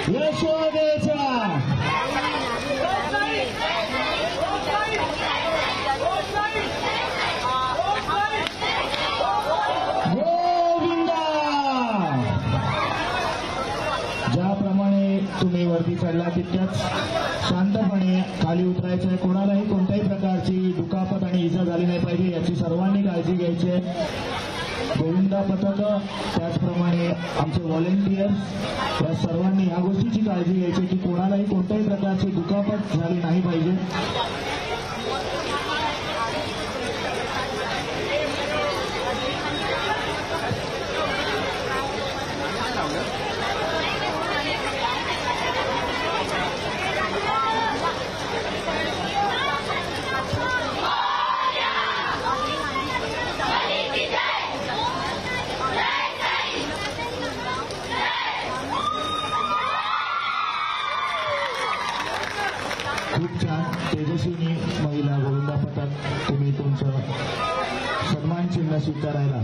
यशोदेचा गोविंदा। ज्याप्रमाणे तुम्ही वरती चढला तितक्याच शांतपणे खाली उतरायचं आहे। कोणालाही कोणत्याही प्रकारची दुखापत आणि इजा झाली नाही पाहिजे याची सर्वांनी काळजी घ्यायची आहे। गोविंदा पथक त्याचप्रमाणे आमचे व्हॉलेंटियर्स या सर्वांनी या गोष्टीची काळजी घ्यायची की कोणालाही कोणत्याही प्रकारची दुखापत झाली नाही पाहिजे। खूप छान तेजस्विनी महिला गोविंदा पथक, तुम्ही तुमचं सन्मान चिन्ह स्वीकारायला